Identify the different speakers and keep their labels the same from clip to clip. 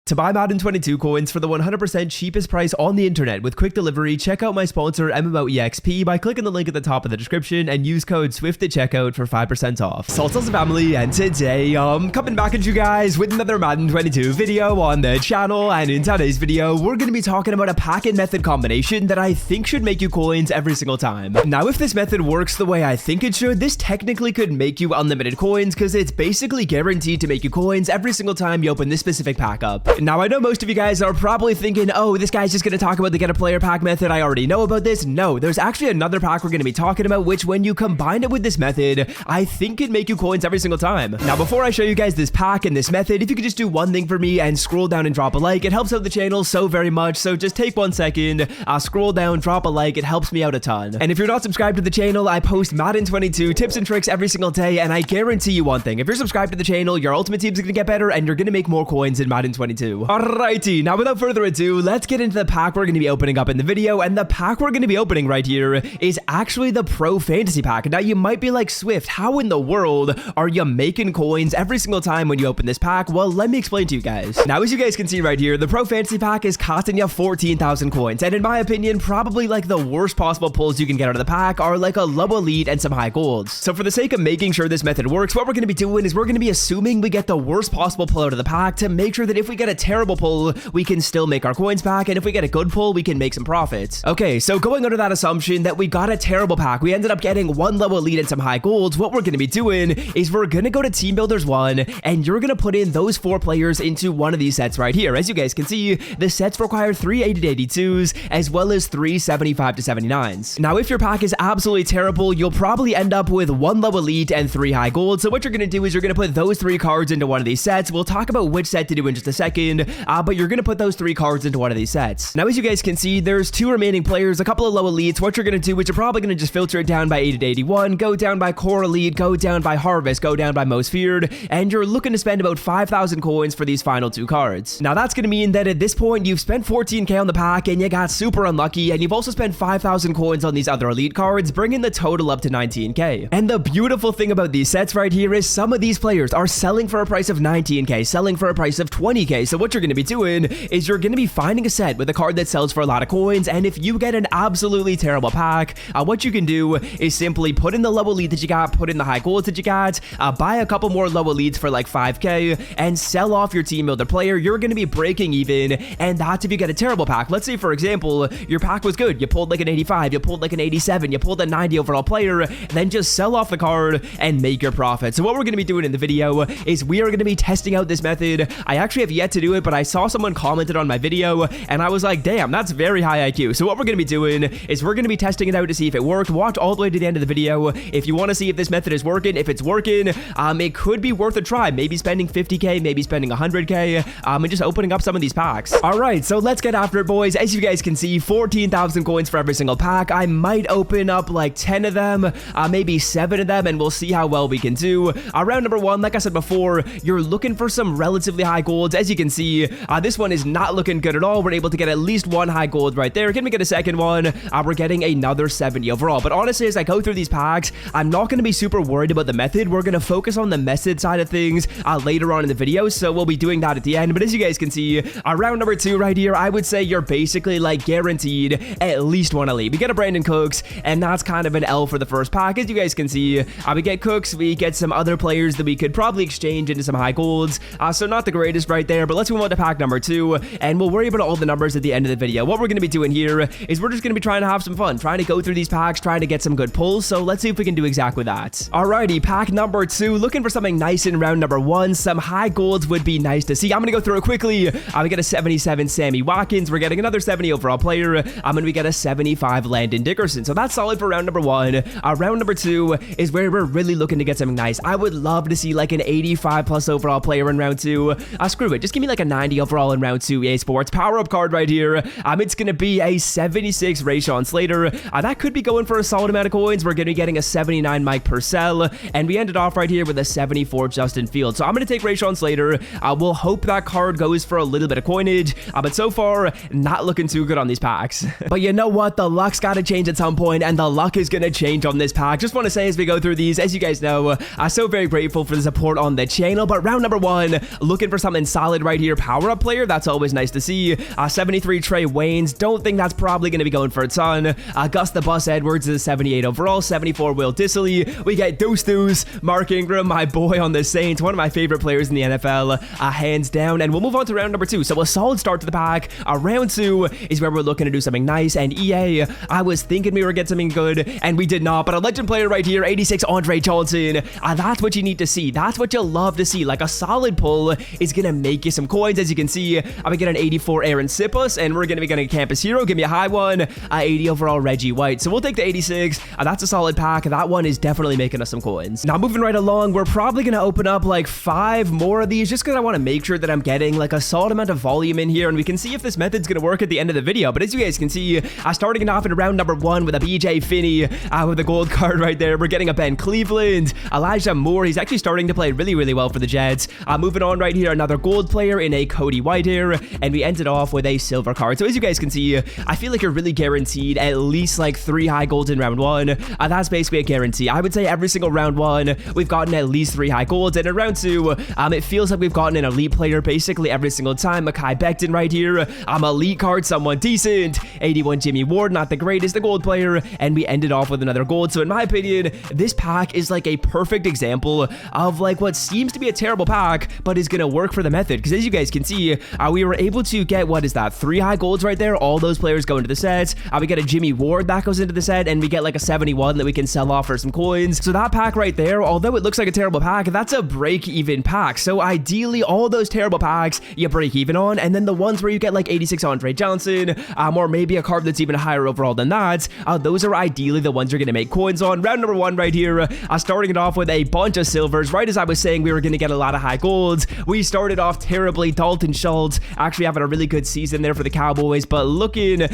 Speaker 1: To buy Madden 22 coins for the 100% cheapest price on the internet with quick delivery, check out my sponsor MMOEXP by clicking the link at the top of the description and use code SWIFT at checkout for 5% off. So what's up, family, and today I'm coming back at you guys with another Madden 22 video on the channel, and in today's video we're going to be talking about a pack and method combination that I think should make you coins every single time. Now if this method works the way I think it should, this technically could make you unlimited coins because it's basically guaranteed to make you coins every single time you open this specific pack up. Now, I know most of you guys are probably thinking, oh, this guy's just going to talk about the get a player pack method. I already know about this. No, there's actually another pack we're going to be talking about, which when you combine it with this method, I think can make you coins every single time. Now, before I show you guys this pack and this method, if you could just do one thing for me and scroll down and drop a like, it helps out the channel so very much. So just take 1 second, scroll down, drop a like. It helps me out a ton. And if you're not subscribed to the channel, I post Madden 22 tips and tricks every single day, and I guarantee you one thing. If you're subscribed to the channel, your ultimate team's going to get better, and you're going to make more coins in Madden 22. Alrighty, now without further ado, let's get into the pack we're going to be opening up in the video, and the pack we're going to be opening right here is actually the Pro Fantasy Pack. Now you might be like, Swift, how in the world are you making coins every single time when you open this pack? Well, let me explain to you guys. Now as you guys can see right here, the Pro Fantasy Pack is costing you 14,000 coins, and in my opinion, probably like the worst possible pulls you can get out of the pack are like a low elite and some high golds. So for the sake of making sure this method works, what we're going to be doing is we're going to be assuming we get the worst possible pull out of the pack to make sure that if we get a terrible pull, we can still make our coins back, and if we get a good pull, we can make some profits. Okay, so going under that assumption that we got a terrible pack, we ended up getting one low elite and some high golds, what we're going to be doing is we're going to go to Team Builders 1, and you're going to put in those 4 players into one of these sets right here. As you guys can see, the sets require 3 80-82s as well as 3 75-79s. Now, if your pack is absolutely terrible, you'll probably end up with 1 low elite and 3 high golds. So what you're going to do is you're going to put those 3 cards into one of these sets. We'll talk about which set to do in just a second, but you're going to put those 3 cards into one of these sets. Now, as you guys can see, there's 2 remaining players, a couple of low elites. What you're going to do is you're probably going to just filter it down by 80-81, go down by core elite, go down by harvest, go down by most feared, and you're looking to spend about 5,000 coins for these final 2 cards. Now, that's going to mean that at this point, you've spent 14k on the pack, and you got super unlucky, and you've also spent 5,000 coins on these other elite cards, bringing the total up to 19k. And the beautiful thing about these sets right here is some of these players are selling for a price of 19k, selling for a price of 20k. So what you're going to be doing is you're going to be finding a set with a card that sells for a lot of coins, and if you get an absolutely terrible pack, what you can do is simply put in the low elite that you got, put in the high golds that you got, buy a couple more low elites for like 5k, and sell off your team builder player. You're going to be breaking even, and that's if you get a terrible pack. Let's say, for example, your pack was good. You pulled like an 85, you pulled like an 87, you pulled a 90 overall player, then just sell off the card and make your profit. So what we're going to be doing in the video is we are going to be testing out this method. I actually have yet to do it, but I saw someone commented on my video, and I was like, damn, that's very high IQ. So what we're going to be doing is we're going to be testing it out to see if it worked. Watch all the way to the end of the video if you want to see if this method is working. If it's working, it could be worth a try. Maybe spending 50k, maybe spending 100k, and just opening up some of these packs. All right, so let's get after it, boys. As you guys can see, 14,000 coins for every single pack. I might open up like 10 of them, maybe 7 of them, and we'll see how well we can do. Round number 1, like I said before, you're looking for some relatively high golds. As you can see, this one is not looking good at all. We're able to get at least 1 high gold right there. Can we get a second one? We're getting another 70 overall. But honestly, as I go through these packs, I'm not going to be super worried about the method. We're going to focus on the method side of things later on in the video, so we'll be doing that at the end. But as you guys can see, round number 2 right here, I would say you're basically like guaranteed at least 1 elite. We get a Brandon Cooks, and that's kind of an L for the first pack. As you guys can see, we get Cooks, we get some other players that we could probably exchange into some high golds, so not the greatest right there. But let's move on to pack number 2, and we'll worry about all the numbers at the end of the video. What we're going to be doing here is we're just going to be trying to have some fun, trying to go through these packs, trying to get some good pulls. So let's see if we can do exactly that. Alrighty, pack number 2, looking for something nice in round number 1. Some high golds would be nice to see. I'm going to go through it quickly. We get a 77 Sammy Watkins. We're getting another 70 overall player. And we get a 75 Landon Dickerson. So that's solid for round number 1. Round number 2 is where we're really looking to get something nice. I would love to see like an 85 plus overall player in round 2. Screw it. Just give me like a 90 overall in round 2 EA Sports. Power up card right here. It's going to be a 76 Rashawn Slater. That could be going for a solid amount of coins. We're going to be getting a 79 Mike Purcell. And we ended off right here with a 74 Justin Fields. So I'm going to take Rashawn Slater. We'll hope that card goes for a little bit of coinage. But so far, not looking too good on these packs. But you know what? The luck's got to change at some point, and the luck is going to change on this pack. Just want to say as we go through these, as you guys know, I'm so very grateful for the support on the channel. But round number 1, looking for something solid right right here, power-up player. That's always nice to see. 73 Trey Waynes. Don't think that's probably going to be going for a ton. Gus the Bus Edwards is a 78 overall. 74 Will Dissly. We get Deuce, Mark Ingram, my boy on the Saints. One of my favorite players in the NFL, hands down. And we'll move on to round number 2. So a solid start to the pack. Round 2 is where we're looking to do something nice. And EA, I was thinking we were getting something good, and we did not. But a legend player right here, 86 Andre Johnson. That's what you need to see. That's what you'll love to see. Like, a solid pull is going to make you some coins. As you can see, we get an 84 Aaron Sipos, and we're going to be getting a Campus Hero. Give me a high one. 80 overall Reggie White. So we'll take the 86. That's a solid pack. That one is definitely making us some coins. Now, moving right along, we're probably going to open up like 5 more of these just because I want to make sure that I'm getting like a solid amount of volume in here, and we can see if this method's going to work at the end of the video. But as you guys can see, starting off in round number 1 with a BJ Finney with a gold card right there. We're getting a Ben Cleveland, Elijah Moore. He's actually starting to play really, really well for the Jets. Moving on right here, another gold player in a Cody White here, and we ended off with a silver card. So as you guys can see, I feel like you're really guaranteed at least like 3 high golds in round 1. That's basically a guarantee. I would say every single round 1, we've gotten at least 3 high golds, and in round 2, it feels like we've gotten an elite player basically every single time. Mekhi Becton right here, elite card, someone decent. 81 Jimmy Ward, not the greatest, the gold player, and we ended off with another gold. So in my opinion, this pack is like a perfect example of like what seems to be a terrible pack, but is gonna work for the method. Because as you guys can see, we were able to get, what is that, 3 high golds right there. All those players go into the set. We get a Jimmy Ward that goes into the set, and we get like a 71 that we can sell off for some coins. So that pack right there, although it looks like a terrible pack, that's a break-even pack. So ideally, all those terrible packs you break even on, and then the ones where you get like 86 Andre Johnson, or maybe a card that's even higher overall than that, those are ideally the ones you're gonna make coins on. Round number 1 right here, starting it off with a bunch of silvers. Right as I was saying we were gonna get a lot of high golds, we started off terribly. Dalton Schultz actually having a really good season there for the Cowboys, but looking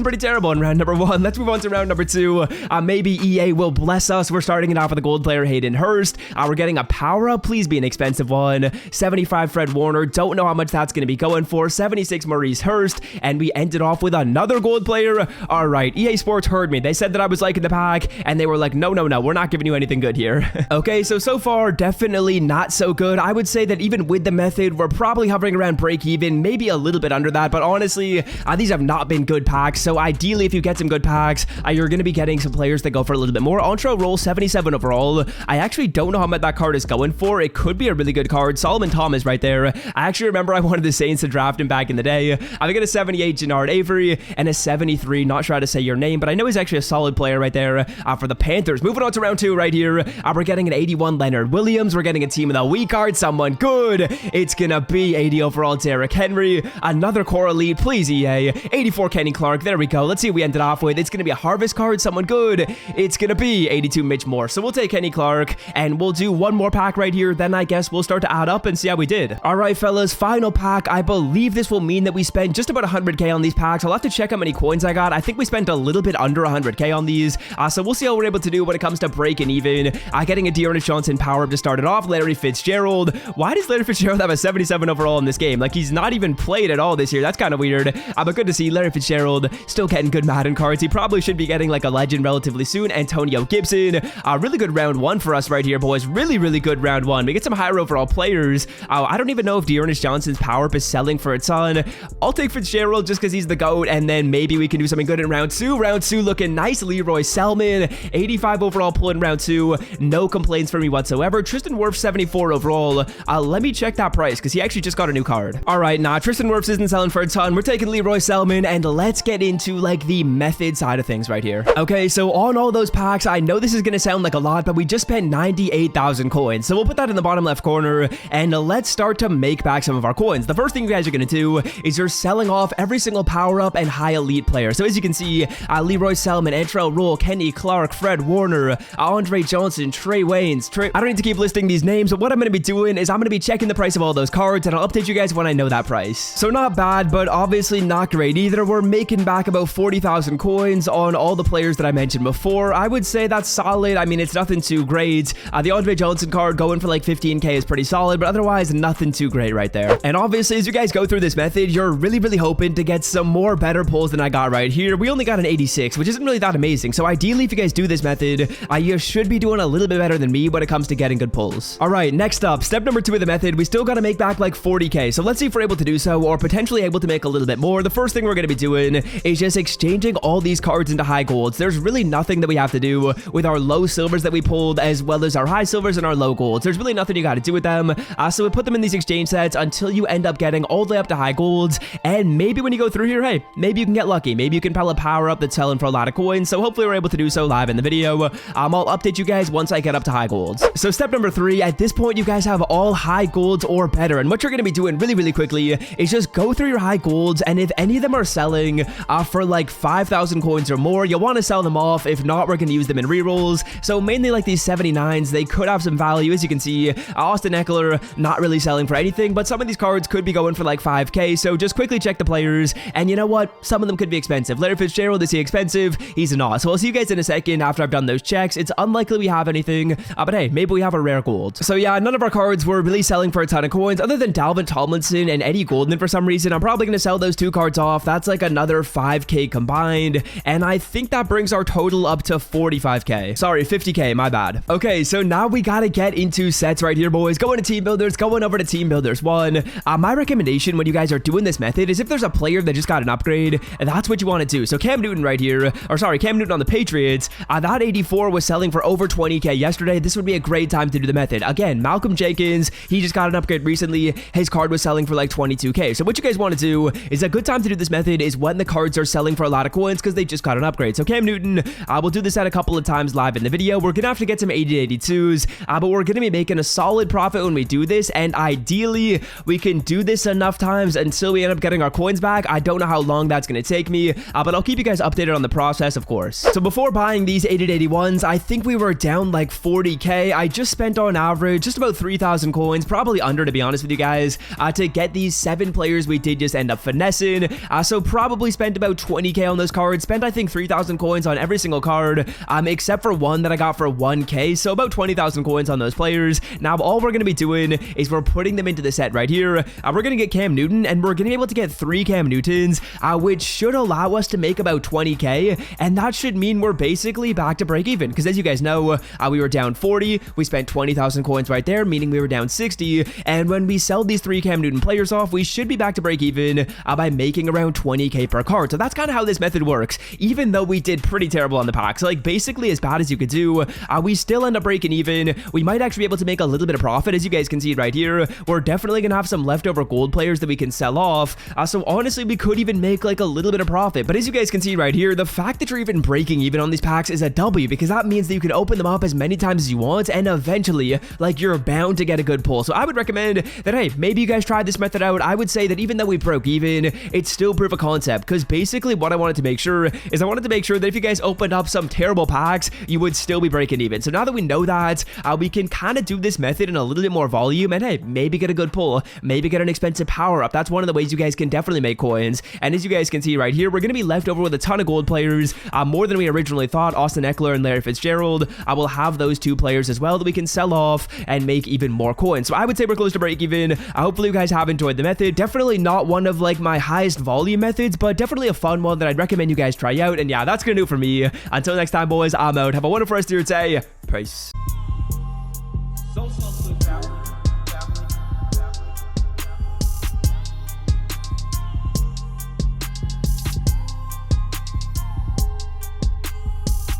Speaker 1: pretty terrible in round number 1. Let's move on to round number 2. Maybe EA will bless us. We're starting it off with a gold player, Hayden Hurst. We're getting a power up. Please be an expensive one. 75 Fred Warner. Don't know how much that's going to be going for. 76 Maurice Hurst. And we ended off with another gold player. All right, EA Sports heard me. They said that I was liking the pack, and they were like, no, we're not giving you anything good here. Okay, so far, definitely not so good. I would say that even with the method, we're probably hovering around break even, maybe a little bit under that, but honestly, these have not been good packs. So ideally, if you get some good packs, you're going to be getting some players that go for a little bit more. Entre Roll, 77 overall. I actually don't know how much that card is going for. It could be a really good card. Solomon Thomas right there. I actually remember I wanted the Saints to draft him back in the day. I got a 78 Jannard Avery and a 73, not sure how to say your name, but I know he's actually a solid player right there for the Panthers. Moving on to round 2 right here. We're getting an 81 Leonard Williams. We're getting a Team of the Week card. Someone good. It's going to be 80 overall Derrick Henry. Another core elite. Please, EA. 84 Kenny Clark. There we go. Let's see what we ended off with. It's going to be a Harvest card. Someone good. It's going to be 82 Mitch Moore. So we'll take Kenny Clark, and we'll do one more pack right here. Then I guess we'll start to add up and see how we did. All right, fellas. Final pack. I believe this will mean that we spent just about 100k on these packs. I'll have to check how many coins I got. I think we spent a little bit under 100k on these. So we'll see how we're able to do when it comes to breaking even. Getting a Dearness Johnson power up to start it off. Larry Fitzgerald. Why does Larry Fitzgerald have a 77 overall in this game? Like, he's not even played at all this year. That's kind of weird. But good to see Larry Fitzgerald still getting good Madden cards. He probably should be getting like a legend relatively soon. Antonio Gibson. Really good round 1 for us right here, boys. Really, really good round 1. We get some higher overall players. I don't even know if Dearness Johnson's power up is selling for a ton. I'll take Fitzgerald just because he's the GOAT, and then maybe we can do something good in round 2. Round 2 looking nice. Leroy Selman. 85 overall pull in round 2. No complaints for me whatsoever. Tristan Wirfs, 74 overall. Let me check that price because he actually just got a new card. All right, nah, Tristan Wirfs isn't selling for a ton. We're taking Leroy Selman, and let's get into like the method side of things right here. Okay, so on all those packs, I know this is going to sound like a lot, but we just spent 98,000 coins. So we'll put that in the bottom left corner, and let's start to make back some of our coins. The first thing you guys are going to do is you're selling off every single power up and high elite player. So as you can see, Leroy Selman, Antrell Roll, Kenny Clark, Fred Warner, Andre Johnson, Trey Waynes. I don't need to keep listing these names, but what I'm going to be doing is I'm going to be checking the price of all those cards, and I'll update you guys when I know that price. So not bad, but obviously not great either. We're making back about 40,000 coins on all the players that I mentioned before. I would say that's solid. I mean, it's nothing too great. The Andre Johnson card going for like 15k is pretty solid, but otherwise nothing too great right there. And obviously, as you guys go through this method, you're really, really hoping to get some more better pulls than I got right here. We only got an 86, which isn't really that amazing. So ideally, if you guys do this method, you should be doing a little bit better than me when it comes to getting good pulls. All right, next up, step number 2 of the method. We still got to make back like 40k. So let's see if we're able to do so, or potentially able to make a little bit more. The first thing we're going to be doing is just exchanging all these cards into high golds. There's really nothing that we have to do with our low silvers that we pulled, as well as our high silvers and our low golds. There's really nothing you got to do with them. So we put them in these exchange sets until you end up getting all the way up to high golds. And maybe when you go through here, hey, maybe you can get lucky. Maybe you can pull a power up that's selling for a lot of coins. So hopefully we're able to do so live in the video. I'll update you guys once I get up to high golds. So step number 3, at this point, you guys have all high golds or better. And what you're going to be doing really quickly is just go through your high golds. And if any of them are selling for like 5,000 coins or more, you'll want to sell them off. If not, we're going to use them in rerolls. So mainly like these 79s, they could have some value. As you can see, Austin Eckler not really selling for anything, but some of these cards could be going for like 5k. So just quickly check the players. And you know what? Some of them could be expensive. Larry Fitzgerald, is he expensive? He's not. So I'll see you guys in a second after I've done those checks. It's unlikely we have anything, but hey, maybe we have a rare gold. So yeah, none of our cards were really selling for a ton of coins other than Dalvin Tomlinson and Eddie Golden for some reason. I'm probably going to sell those 2 cards off. That's like another 5k combined. And I think that brings our total up to 45k. Sorry, 50k, my bad. Okay, so now we got to get into sets right here, boys. Going to team builders, going over to team builders 1. My recommendation when you guys are doing this method is if there's a player that just got an upgrade, that's what you want to do. So Cam Newton right here, or sorry, Cam Newton on the Patriots, that 84 was selling for over 20k yesterday. This would be a great time to do the method. Again, Malcolm Jenkins, he just got an upgrade recently. His card was selling for like 22k. So what you guys want to do is a good time to do this method is when the cards are selling for a lot of coins because they just got an upgrade. So Cam Newton, we'll do this at a couple of times live in the video. We're gonna have to get some 80-82s, but we're gonna be making a solid profit when we do this, and ideally we can do this enough times until we end up getting our coins back. I don't know how long that's gonna take me, but I'll keep you guys updated on the process, of course. So before buying these 80-81s, I think we were down like 40k. I just spent on average just about 3,000 coins, probably under to be honest with you guys, to get these 7 players we did just end up finessing. So probably spent about 20k on those cards. Spent I think 3,000 coins on every single card, except for one that I got for 1k. So about 20,000 coins on those players. Now all we're gonna be doing is we're putting them into the set right here. We're gonna get Cam Newton, and we're gonna be able to get 3 Cam Newtons, which should allow us to make about 20k, and that should mean we're basically back to break even. Because as you guys know, we were down 40. We spent 20,000 coins right there, meaning we were down 60. And when we sell these 3 Cam Newton players off, we should be back to break even by making around 20k per card. So that's kind of how this method works. Even though we did pretty terrible on the packs, like basically as bad as you could do, we still end up breaking even. We might actually be able to make a little bit of profit. As you guys can see right here, we're definitely gonna have some leftover gold players that we can sell off. So honestly, we could even make like a little bit of profit. But as you guys can see right here, the fact that you're even breaking even on these packs is a W, because that means that you can open them up as many times as you want, and eventually, like, you're bound to get a good pull. So I would recommend that, hey, maybe you guys try this method out. I would say that even though we broke even, it's still proof of concept, because basically what I wanted to make sure is I wanted to make sure that if you guys opened up some terrible packs, you would still be breaking even. So now that we know that, we can kind of do this method in a little bit more volume, and hey, maybe get a good pull, maybe get an expensive power up. That's one of the ways you guys can definitely make coins. And as you guys can see right here, we're going to be left over with a ton of gold players, more than we originally thought. Austin Eckler and Larry Fitzgerald, I will have those 2 players as well that we can sell off and make even more coins. So I would say we're close to break even. Hopefully you guys have enjoyed the method. Definitely not one of like my highest volume methods, but definitely a fun one that I'd recommend you guys try out. And yeah, that's gonna do it for me. Until next time, boys, I'm out. Have a wonderful rest of your day. Peace.